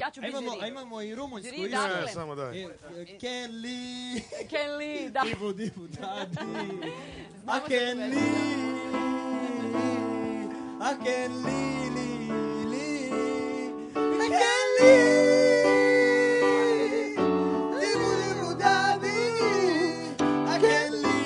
Ja ću biti žiri. A imamo i rumunjsku Žiri, isto. dakle. Samo daj. Kelly. Kelly, da. Divu, dadi. Znamo A se Kelly. A Kelly, li. A Kelly. Divu, dadi. A Kelly.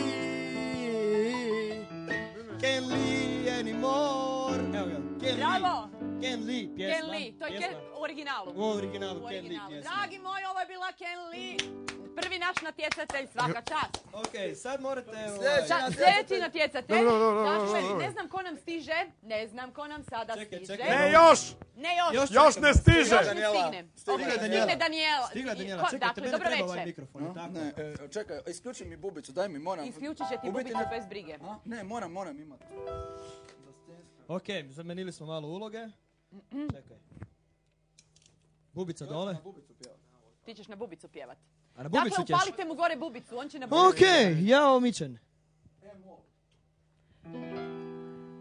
Kelly anymore. Evo ga, Kelly. Bravo. Ken Lee, pjesma. Ken Lee, to je u originalu. U originalu, Ken Lee pjesma. Dragi moji, ovo je bila Ken Lee. Prvi naš natjecatelj, svaka čast. Ok, sad morate... Sljedeći natjecatelj. Dobro. Dakle, ne znam ko nam stiže. Ne znam ko nam sada stiže. Čekaj. Ne, još! Ne još. Još ne stiže! Još ne stigne. Stigne Daniela. Stigla Daniela, čekajte, Dakle, mene dobro treba ovaj večer. mikrofon. Tako. Ne, čekaj, isključi mi bubicu, daj mi, moram. Isključit će ti bubicu bez brige. Ne, moram imati. Ok, zamenili smo malo uloge. Čekaj. Bubica dole. Ti ćeš na bubicu pjevat. A na bubicu Dakle, ćeš? upalite mu gore bubicu, on će na bubicu. Ok, ja omičen.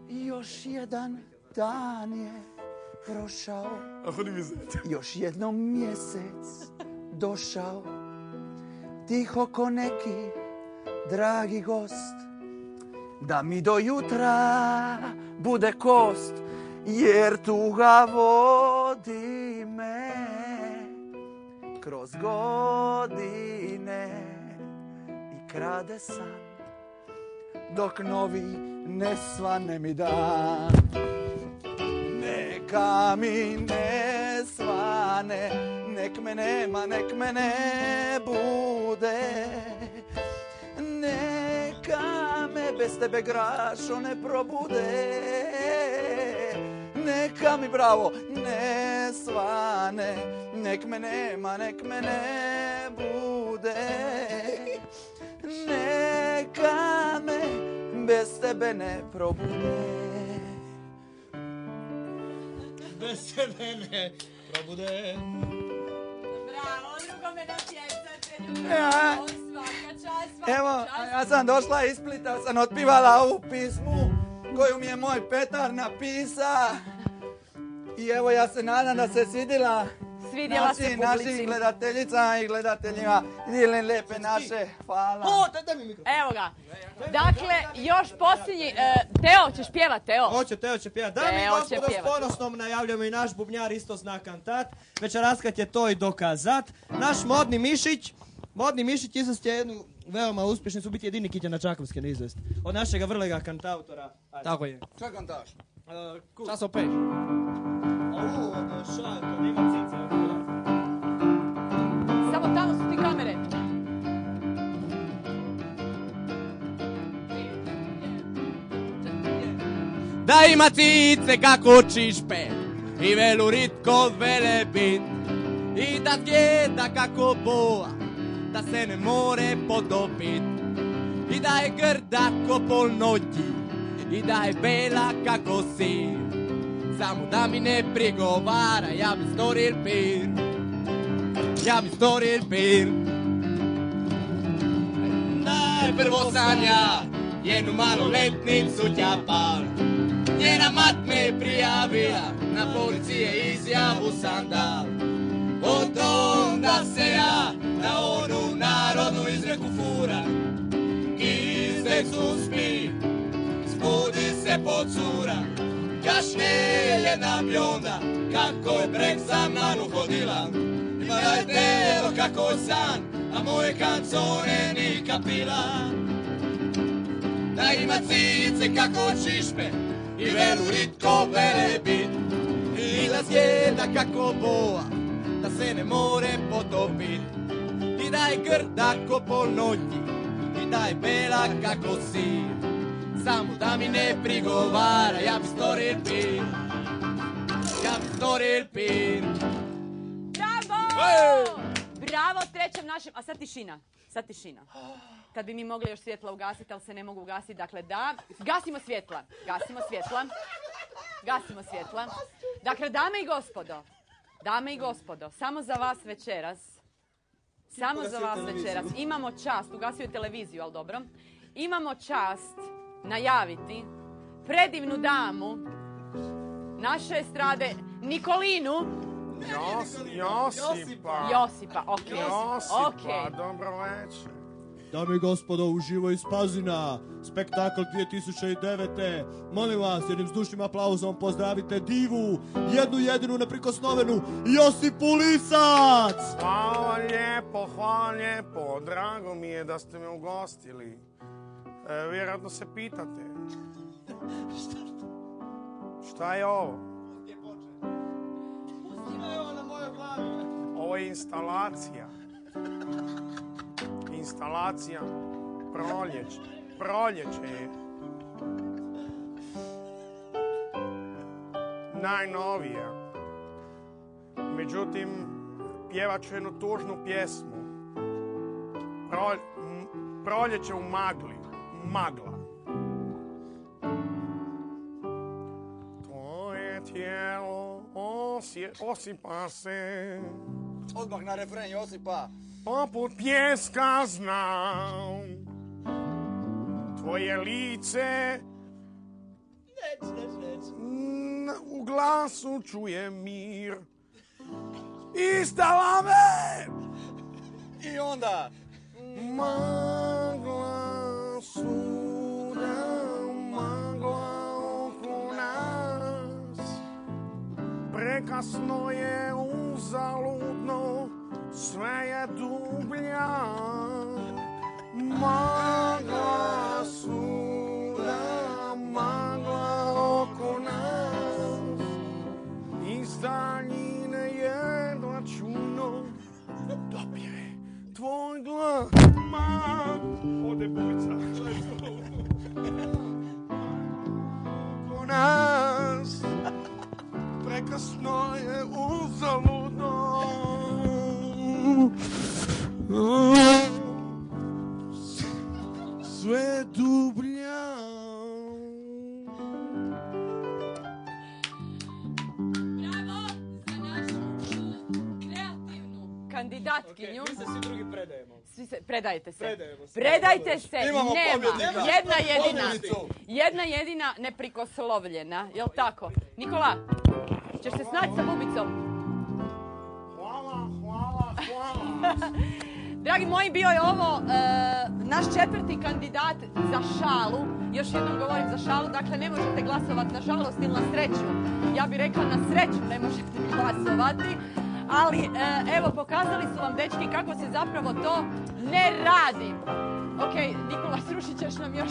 Još jedan dan je prošao, još jednom mjesec došao, tiho ko neki dragi gost, da mi do jutra bude kost, jer tuga vodi me kroz godine i krade san, dok novi ne svane mi dan. Neka mi ne svane, nek me nema, nek me ne bude, neka me bez tebe grašo ne probude, neka mi bravo ne svane, nek me nema, nek me ne bude, neka me bez tebe ne probude. Bez tebe ne probude. Bravo, drugome natjecatelju. Ja. Bravo, svaka čast. Evo, ja sam došla iz Splita, sam otpivala ovu pismu koju mi je moj Petar napisa. I evo, ja se nadam da se svidjela Svidjela se publici. našim gledateljicama i gledateljima. Idile lijepe naše, hvala. O, daj mi mikrofon. Evo ga. Dakle, još posljednji... Teo, ćeš pjevat, Teo? Hoće, Teo će pjevat. Dame i Teo će gospodo, s pjevat. ponosnom najavljamo i naš bubnjar isto zna kantat. Večeras kad je to i dokazat. Naš Modni Mišić izvest je jednu veoma uspješnu, su biti jedini kitja na Čakovske ne izvest. Od našega vrlega kantautora. Tako je. Šta kantaš? Šta se opeš? Od šalka, nema cica. Samo tamo su ti kamere. Da ima cice kako čišpe i velurit ko velebit i da djeda kako boa, da se ne more potopit i da je grda ko polnoći i da je bela kako sir. Samo da mi ne prigovara, ja bi storil pir, ja bi storil pir. Najprvo sanja jednu maloletnicu Đapal, njena mat me prijavila, na policije izjavu sam dal. Od onda se ja na onu narodnu izreku furam, izrecu spi, zbudi se pocura. Kašne jedna blonda, kako je prek za manu hodila, ima da je telo kako je san, a moje kancone ni kapila. Da ima cice kako čišpe i velurit ko velebit i da zjeda kako boa, da se ne more potopit i da je grda ko polnoći i da je bela kako sir. Samo da mi ne prigovara, ja bi storil pir, ja bi storil pir. Bravo! Bravo trećem našem... A sad tišina. Sad tišina. Kad bi mi mogli još svjetla ugasiti, ali se ne mogu ugasiti. Dakle, da. Gasimo svjetla. Gasimo svjetla. Gasimo svjetla. Dakle, dame i gospodo, samo za vas večeras. Samo za vas večeras. Imamo čast, ugasio je televiziju, ali dobro. Imamo čast najaviti predivnu damu naše estrade, Nikolinu Josipa, okej. Josipa, dobro večer. Dame i gospodo, uživo iz Pazina, spektakl 2009. Molim vas, jednim zdušnim aplauzom pozdravite divu, jednu jedinu neprikosnovenu Josipu Lisac! Hvala lijepo, drago mi je da ste me ugostili. Vjerojatno se pitate. Šta je ovo? Ovo je instalacija. Instalacija proljeće je najnovija. Međutim, pjevat ću jednu tužnu pjesmu. Proljeće u magli. Magla. Tvoje tijelo osipa se. Odmah na refren Josipa. Poput pjeska znam, tvoje lice, u glasu čujem mir. Istala me! I onda? Magla suda, magla oko nas. Prekasno je uzaludno, sve je dublja. Magla suda, magla oko nas. Iz daljine jedva čuno dopire tvoj glas. Ode bujica. Oko nas prekasno je uzaludno. Sve dublja. Bravo za našu kreativnu kandidatkinju. Mi se svi drugi predajemo. Predajte se. Predajemo se. Predajte se. Imamo Nema. pobjednika. Jedna jedina neprikoslovljena. Jel tako? Nikola, ćeš se snaći sa bubicom? Hvala. Dragi moji, bio je ovo naš 4. kandidat za šalu. Još jednom govorim za šalu, dakle ne možete glasovati na žalost ili na sreću. Ja bih rekla na sreću ne možete glasovati. Ali evo, pokazali su vam dečki kako se zapravo to ne radi. Ok, Nikola, srušit ćeš nam još.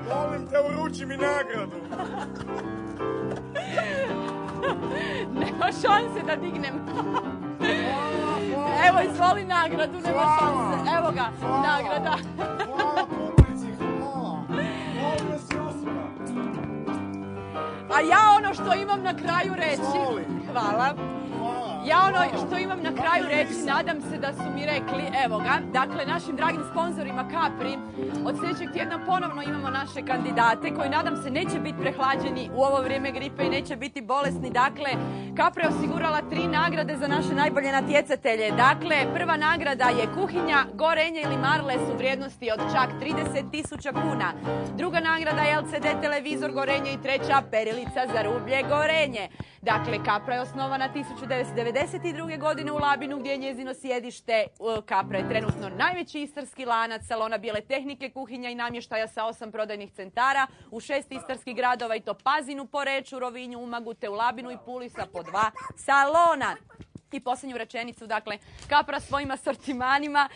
Molim te, uruči mi nagradu. Nema šanse da dignem. Evo, izvoli nagradu, nema šanse. Evo ga, nagrada. Hvala publici, hvala. Hvala si Josipa. A ja ono što imam na kraju reći... Hvala. Ja ono što imam na kraju reći, nadam se da su mi rekli, evo ga, dakle našim dragim sponzorima Capri, od sljedećeg tjedna ponovno imamo naše kandidate koji nadam se neće biti prehlađeni u ovo vrijeme gripe i neće biti bolesni. Dakle, Capri je osigurala 3 nagrade za naše najbolje natjecatelje. Dakle, prva nagrada je kuhinja Gorenje ili Marles u vrijednosti od čak 30.000 kuna. Druga nagrada je LCD televizor Gorenje i treća perilica za rublje Gorenje. Dakle, Capra je osnovana 1992. godine u Labinu gdje je njezino sjedište. Capra je trenutno najveći istarski lanac salona bijele tehnike, kuhinja i namještaja sa 8 prodajnih centara u 6 istarskih gradova i to Pazinu, Poreču, Rovinju, Umagu te u Labinu i Puli sa po 2 salona. I posljednju rečenicu, dakle, Capra svojim asortimanima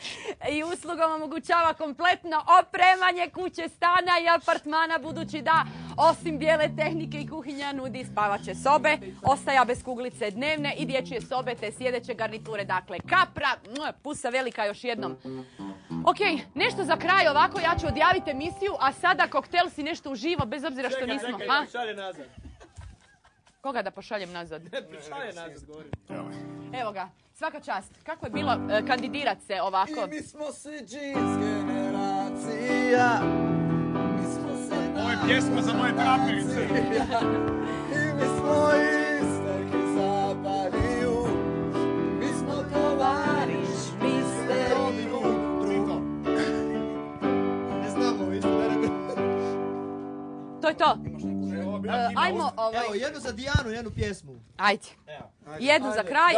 i uslugom omogućava kompletno opremanje kuće, stana i apartmana, budući da osim bijele tehnike i kuhinja nudi spavaće sobe, ostaja bez kuglice dnevne i dječje sobe te sjedeće garniture. Dakle, Capra, pusa velika još jednom. Ok, nešto za kraj ovako, ja ću odjaviti emisiju, a sada koktel si nešto uživo, bez obzira što nismo... Čekaj, šalje nazad. Koga da pošaljem nazad? Šalje nazad, govorim. Evo ga, svaka čast. Kako je bilo kandidirat se ovako? I mi smo svi jeans generacija. Mi smo se Ovo je pjesma za moje traperice. I mi smo isterki za bariju. Mi smo tovariš, mi ste drugo. Ne znamo isto, ne rekao. To je to. Ajmo ovaj... Evo, jednu za Dijanu, jednu pjesmu. Ajde. Evo. Jednu za kraj.